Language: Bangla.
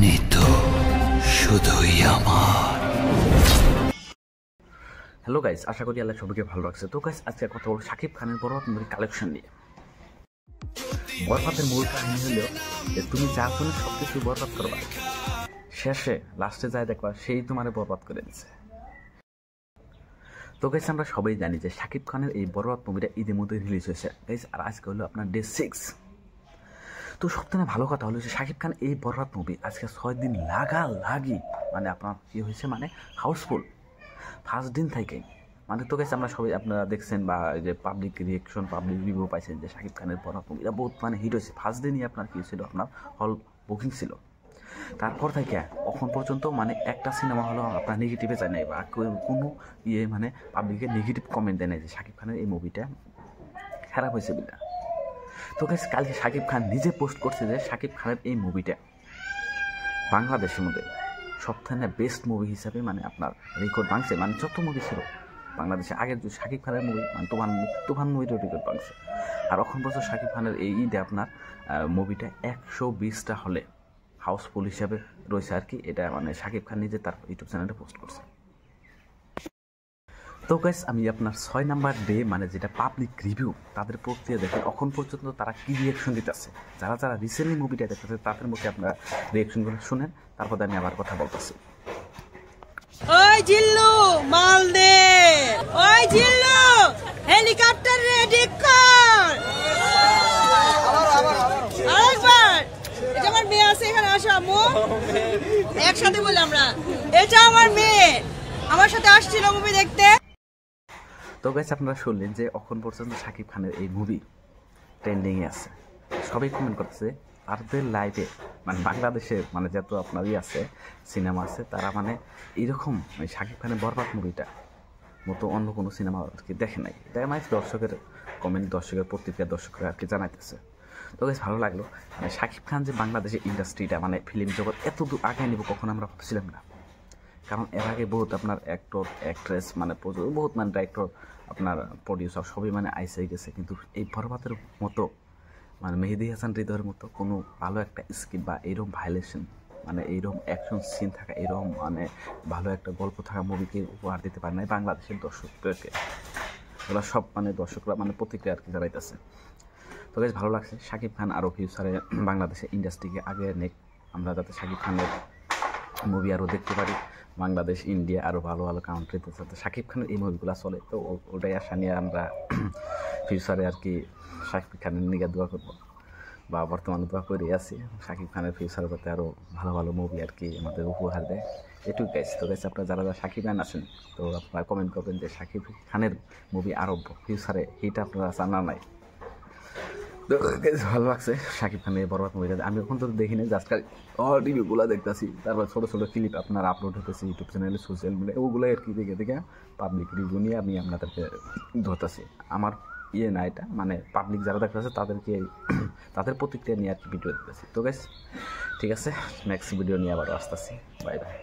নিতু শুধুই আমার। হ্যালো গাইস, আশা করি আল্লাহ সবাইকে ভালো রাখছে। তো গাইস, আজকে কথা বলবো শাকিব খানের বরবাদ মুভির কালেকশন নিয়ে। বরবাদের মূল কাহিনী হলো যে তুমি যার জন্য সবকিছু বরবাদ করবা, শেষে লাস্টে যায় দেখবা সেই তোমারে বরবাদ করে দিচ্ছে। তো গাইস, আমরা সবাই জানি যে শাকিব খানের এই বরবাদ মুভিটা ঈদের মধ্যে রিলিজ হয়েছে গাইস, আর আজকে হলো আপনার ডে 6। তো সবথেকে ভালো কথা হলো যে শাকিব খান এই বরবাদ মুভি আজকে 6 দিন লাগালাগি মানে আপনার কি হয়েছে মানে হাউসফুল ফার্স্ট দিন থেকে। মানে তো গেছে আমরা সবাই আপনারা দেখছেন বা যে পাবলিক রিয়েকশন পাবলিক রিভিউ পাইছেন যে শাকিব খানের বরবাদ মুভিটা বহুত মানে হিট হয়েছে। ফার্স্ট দিনই আপনার কী ছিল, আপনার হল বুকিং ছিল। তারপর থেকে এখন পর্যন্ত মানে একটা সিনেমা হলো আপনার নেগেটিভে যায় নাই বা কোনো মানে পাবলিকে নেগেটিভ কমেন্ট দেয় নাই যে শাকিব খানের এই মুভিটা খারাপ হয়েছে বিনা। তো গাইস, কালকে শাকিব খান নিজে পোস্ট করছে যে শাকিব খানের এই মুভিটা বাংলাদেশের মধ্যে সবথেকে বেস্ট মুভি হিসাবে মানে আপনার রেকর্ড ভাঙছে। মানে যত মুভি ছিল বাংলাদেশে আগের যে শাকিব খানের মুভি মানে তুফান মুভিটাও রেকর্ড ভাঙছে। আর এখন পর্যন্ত শাকিব খানের এই ঈদে আপনার মুভিটা 120টা হলে হাউসফুল হিসাবে রয়েছে আর কি। এটা মানে শাকিব খান নিজে তার ইউটিউব চ্যানেলে পোস্ট করছে। তো গাইস, আমি আপনার 6 নাম্বার ডে মানে যেটা পাবলিক রিভিউ তাদের প্রক্রিয়া দেখে এখন পর্যন্ত তারা কি রিয়েকশন দিতেছে, যারা যারা রিসেন্টলি মুভিটা দেখতেছে তাদের মুখে আপনারা রিয়েকশনগুলো শুনেন, তারপর আমি আবার কথা বলতেছি। ওই জিল্লু মাল দে, ওই জিল্লু হেলিকপ্টার রেডি কর। আরেকবার, এটা আমার মেয়ে আছে এখানে, আসো আম্মু একসাথে বলি আমরা। এটা আমার মেয়ে আমার সাথে আসছিল মুভি দেখতে। তো গাইস, আপনারা শুনলেন যে এখন পর্যন্ত শাকিব খানের এই মুভি ট্রেন্ডিংয়ে আছে, সবাই কমেন্ট করতেছে। তাদের লাইভে মানে বাংলাদেশে মানে যত আপনারই আছে সিনেমা আছে, তারা মানে এইরকম মানে শাকিব খানের বরবাদ মুভিটা মতো অন্য কোনো সিনেমা আর কি দেখে নাই। এটা মানে দর্শকের কমেন্ট, দর্শকের প্রতিক্রিয়া দর্শকরা আর কি জানাইতেছে। তো বেশ ভালো লাগলো। মানে শাকিব খান যে বাংলাদেশের ইন্ডাস্ট্রিটা মানে ফিল্ম জগৎ এত দূর আগে নেব কখনো আমরা ভাবছিলাম না। কারণ এর আগে বহুত আপনার অ্যাক্টর অ্যাক্ট্রেস মানে বহুত মানে ডাইরেক্টর আপনার প্রডিউসার সবই মানে আইসে গেছে, কিন্তু এই বরবাদের মতো মানে মেহেদী হাসান হৃদয়ের মতো কোনো ভালো একটা স্ক্রিপ্ট বা এইরকম ভায়োলেশন মানে এইরকম অ্যাকশন সিন থাকা এইরকম মানে ভালো একটা গল্প থাকা মুভিকে উপহার দিতে পারে না বাংলাদেশের দর্শকদেরকে। এগুলো সব মানে দর্শকরা মানে প্রতিক্রিয়া আর কি জানাইতেছে। তো বেশ ভালো লাগছে। শাকিব খান আরও ফিউচারে বাংলাদেশের ইন্ডাস্ট্রিকে আগে নেক, আমরা যাতে শাকিব খানের মুভি আরও দেখতে পারি বাংলাদেশ ইন্ডিয়া আরও ভালো ভালো কান্ট্রিতে, যাতে শাকিব খানের এই মুভিগুলো চলে। তো ওটাই আশা নিয়ে আমরা ফিউচারে আর কি শাকিব খানের নিয়ে দোয়া করবো বা বর্তমানে দোয়া করে আছি শাকিব খানের ফিউচারে যাতে আরও ভালো ভালো মুভি আর কি আমাদের উপহার দেয়। এটুকু গাইস। তো গাইস, আপনারা যারা যারা শাকিব খান আছেন তো আপনারা কমেন্ট করবেন যে শাকিব খানের মুভি আরও ফিউচারে হিট আপনারা জানা নাই। তো ভালো লাগছে শাকিব খানের বরবাদ মুভিটা। আমি এখন তো দেখিনি, জাস্ট রিভিউগুলো দেখতেছি, তারপর ছোটো ছোটো ক্লিপ আপনার আপলোড হতেছে ইউটিউব চ্যানেলে সোশ্যাল মিডিয়া, ওগুলো আর কি দেখে দেখে পাবলিক রিভিউ নিয়ে আমি আপনাদেরকে ধরতেছি। আমার না এটা মানে পাবলিক যারা দেখতেছে তাদেরকে তাদের প্রতিক্রিয়া নিয়ে আর কি ভিডিও দেখতেছি। তো গাইস, ঠিক আছে, নেক্সট ভিডিও নিয়ে আবারও আসতেছি। Bye bye.